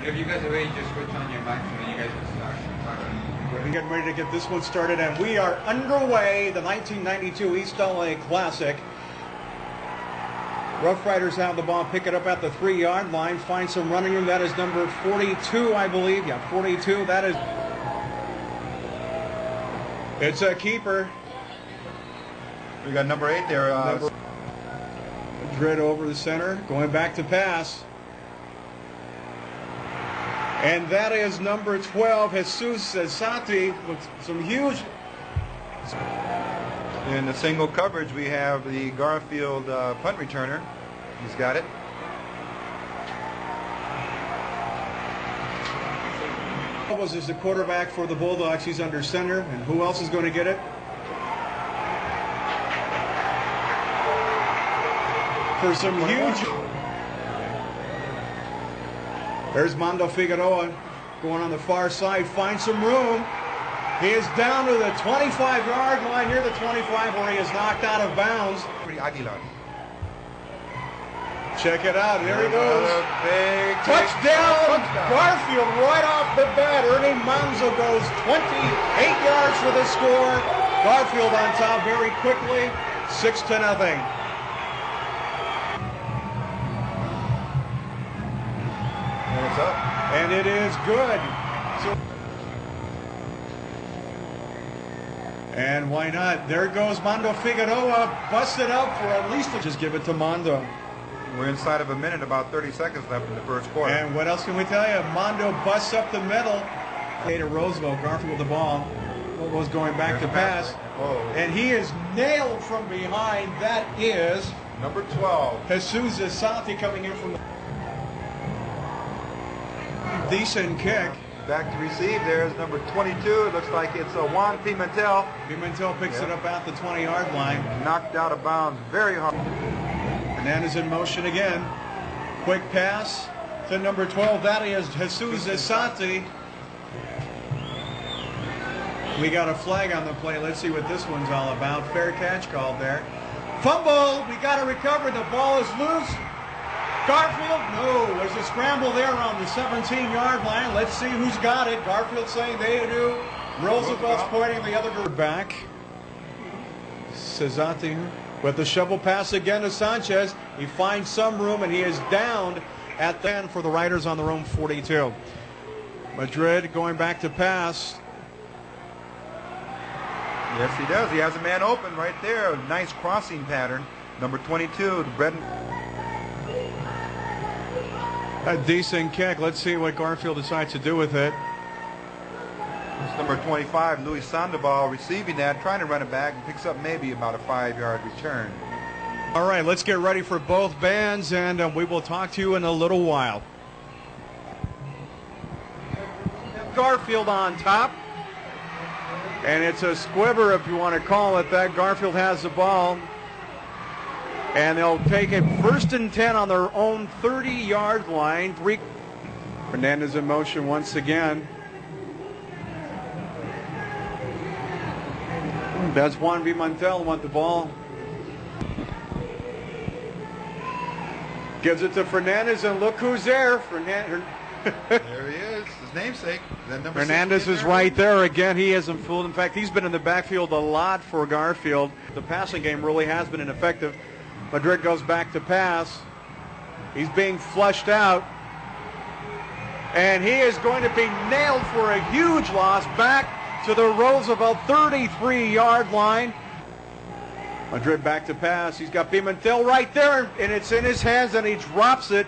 If you guys are ready, just switch on your mics and then you guys can start talking. We're getting ready to get this one started, and we are underway. The 1992 East LA Classic. Rough Riders have the ball, pick it up at the 3-yard line, find some running room. That is number 42, I believe. Yeah, 42. That is. It's a keeper. We got number 8 there. Madrid over the center, going back to pass. And that is number 12, Jesus Esati, with some huge. In the single coverage, we have the Garfield punt returner. He's got it. Lobos is the quarterback for the Bulldogs. He's under center. And who else is going to get it? For some huge. There's Mondo Figueroa going on the far side. Finds some room. He is down to the 25-yard line, near the 25, where he is knocked out of bounds. Aguilar. Check it out. There he goes. Big Touchdown! Garfield right off the bat. Ernie Manzo goes 28 yards for the score. Garfield on top very quickly. 6-0. And it's up. And it is good. And why not? There goes Mondo Figueroa, busted up for at least just give it to Mondo. We're inside of a minute, about 30 seconds left in the first quarter. And what else can we tell you? Mondo busts up the middle. To Roosevelt, Garfield with the ball. Was going back to pass. And he is nailed from behind. That is number 12. Jesus Esati coming in from the decent kick. Back to receive. There's number 22. It looks like it's Juan Pimentel. Pimentel picks it up at the 20-yard line. Knocked out of bounds very hard. Hernandez in motion again. Quick pass to number 12. That is Jesus Esati. We got a flag on the play. Let's see what this one's all about. Fair catch called there. Fumble. We got to recover. The ball is loose. Garfield, no. There's a scramble there on the 17-yard line. Let's see who's got it. Garfield saying they do. Roosevelt's pointing the other back. Cesati with the shovel pass again to Sanchez. He finds some room, and he is downed at the end for the Riders on their own 42. Madrid going back to pass. Yes, he does. He has a man open right there. A nice crossing pattern. Number 22, Brendan. A decent kick. Let's see what Garfield decides to do with it. It's number 25, Luis Sandoval, receiving that, trying to run it back, and picks up maybe about a 5-yard return. All right, let's get ready for both bands, and we will talk to you in a little while. Garfield on top. And it's a squibber, if you want to call it that. Garfield has the ball. And they'll take it 1st and 10 on their own 30-yard line. Hernandez in motion once again. That's Juan Pimentel want the ball. Gives it to Fernandez, and look who's there. There he is, his namesake. Hernandez is right there again. He hasn't fooled. In fact, he's been in the backfield a lot for Garfield. The passing game really has been ineffective. Madrid goes back to pass. He's being flushed out. And he is going to be nailed for a huge loss back to the Roosevelt 33-yard line. Madrid back to pass. He's got Pimentel right there, and it's in his hands, and he drops it.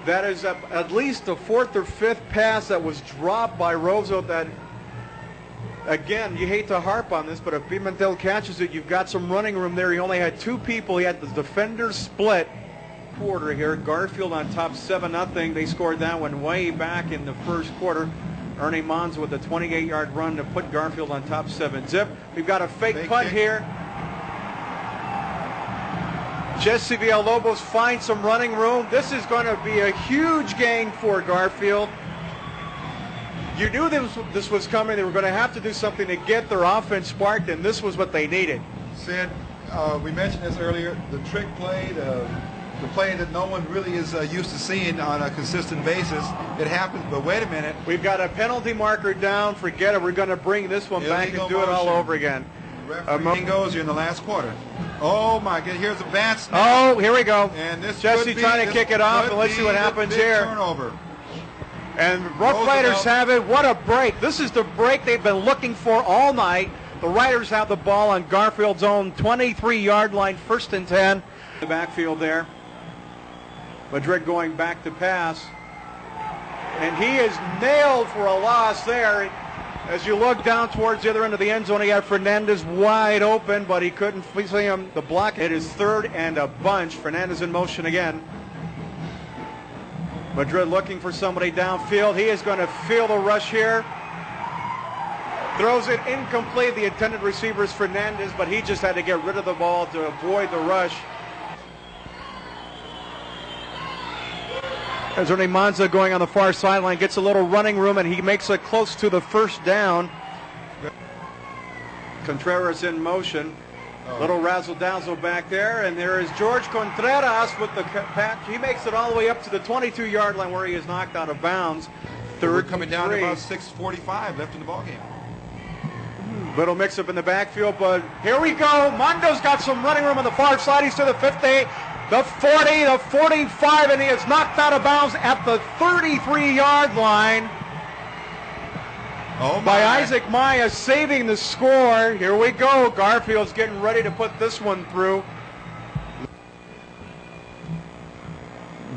That is at least the 4th or 5th pass that was dropped by Roosevelt. That, again, you hate to harp on this, but if Pimentel catches it, you've got some running room there. He only had 2 people. He had the defender split. Quarter here. Garfield on top 7-0. They scored that one way back in the first quarter. Ernie Mons with a 28-yard run to put Garfield on top 7-0. We've got a fake punt here. Jesse Villalobos finds some running room. This is going to be a huge gain for Garfield. You knew this was coming. They were going to have to do something to get their offense sparked, and this was what they needed. Sid, we mentioned this earlier, the trick play, the the play that no one really is used to seeing on a consistent basis. It happens, but wait a minute. We've got a penalty marker down. Forget it. We're going to bring this one back and do it all over again. Referee goes. You're in the last quarter. Oh my God! Here's a bad snap. Oh, here we go. And this Jesse trying to kick it off, and let's see what happens here. Turnover. And Rough Riders have it. What a break. This is the break they've been looking for all night. The Riders have the ball on Garfield's own 23-yard line, 1st and 10. The backfield there. Madrid going back to pass. And he is nailed for a loss there. As you look down towards the other end of the end zone, he had Fernandez wide open, but he couldn't see him. The block, it is 3rd and a bunch. Fernandez in motion again. Madrid looking for somebody downfield. He is going to feel the rush here. Throws it incomplete. The intended receiver is Fernandez, but he just had to get rid of the ball to avoid the rush. As Ernie Monza going on the far sideline, gets a little running room, and he makes it close to the 1st down. Contreras in motion. Little razzle-dazzle back there, and there is George Contreras with the patch. He makes it all the way up to the 22-yard line where he is knocked out of bounds. We're coming down to about 6:45 left in the ballgame. Little mix-up in the backfield, but here we go. Mondo's got some running room on the far side. He's to the 50, the 40, the 45, and he is knocked out of bounds at the 33-yard line. Oh by Isaac Maya, saving the score. Here we go. Garfield's getting ready to put this one through.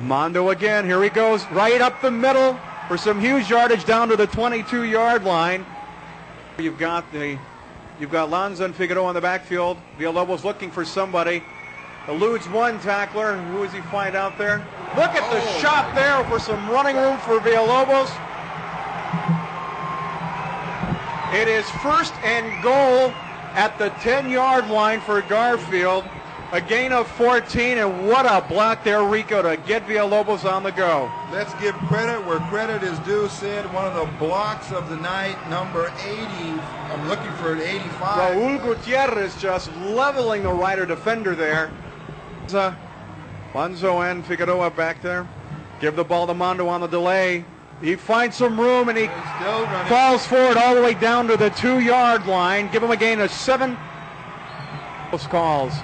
Mondo again. Here he goes. Right up the middle for some huge yardage down to the 22-yard line. You've got Lanza and Figueroa on the backfield. Villalobos looking for somebody. Eludes one tackler. Who does he find out there? Look at the shot there for some running room for Villalobos. It is 1st and goal at the 10-yard line for Garfield. A gain of 14, and what a block there, Rico, to get Villalobos on the go. Let's give credit where credit is due, Sid. One of the blocks of the night, number 80. I'm looking for an 85. Raul Gutierrez just leveling the Rider defender there. Manzo and Figueroa back there. Give the ball to Mondo on the delay. He finds some room, and he falls forward all the way down to the 2-yard line. Give him a gain of 7. Those calls.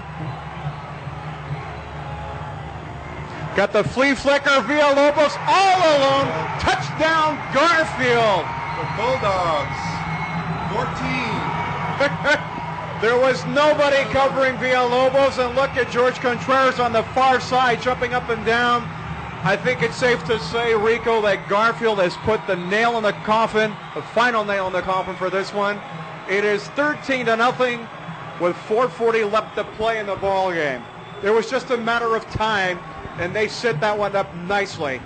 Got the flea flicker, Villalobos all alone. Touchdown, Garfield. The Bulldogs, 14. There was nobody covering Villalobos, and look at George Contreras on the far side, jumping up and down. I think it's safe to say, Rico, that Garfield has put the nail in the coffin, the final nail in the coffin for this one. It is 13-0 with 4:40 left to play in the ball game. It was just a matter of time, and they set that one up nicely.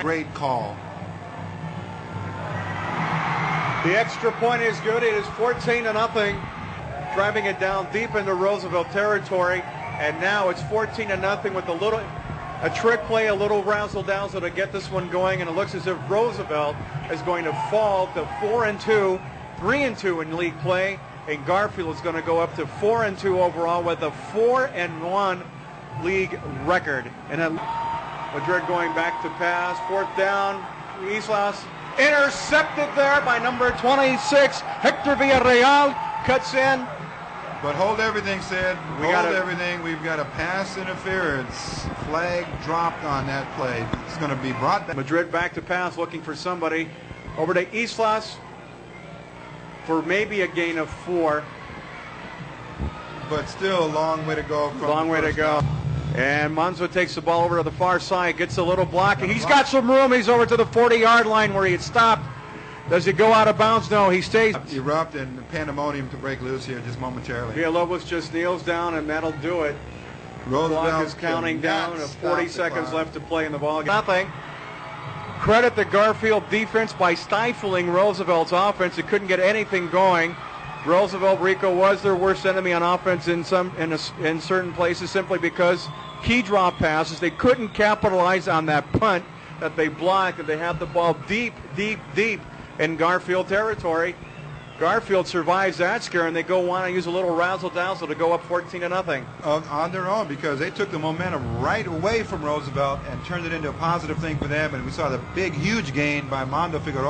Great call. The extra point is good. It is 14-0, driving it down deep into Roosevelt territory, and now it's 14-0 with a trick play, a little razzle-dazzle to get this one going, and it looks as if Roosevelt is going to fall to 4-2, 3-2 in league play, and Garfield is going to go up to 4-2 overall with a 4-1 league record. And then Madrid going back to pass, 4th down. Islas intercepted there by number 26, Hector Villarreal, cuts in. But hold everything, Sid. Hold everything. We've got a pass interference. Flag dropped on that play. It's going to be brought back. Madrid back to pass, looking for somebody. Over to Islas for maybe a gain of 4. But still a long way to go. Long way to go. And Monzo takes the ball over to the far side, gets a little block, and he's got some room. He's over to the 40-yard line where he had stopped. Does he go out of bounds? No, he stays. Erupt and pandemonium to break loose here just momentarily. Villalobos just kneels down, and that'll do it. Clock is counting down. 40 seconds left to play in the ball game. Nothing. Credit the Garfield defense by stifling Roosevelt's offense. It couldn't get anything going. Roosevelt, Rico, was their worst enemy on offense in certain places simply because key drop passes. They couldn't capitalize on that punt that they blocked, and they had the ball deep in Garfield territory. Garfield survives that scare, and they go on and use a little razzle-dazzle to go up 14-0. On their own, because they took the momentum right away from Roosevelt and turned it into a positive thing for them. And we saw the big, huge gain by Mondo Figueroa.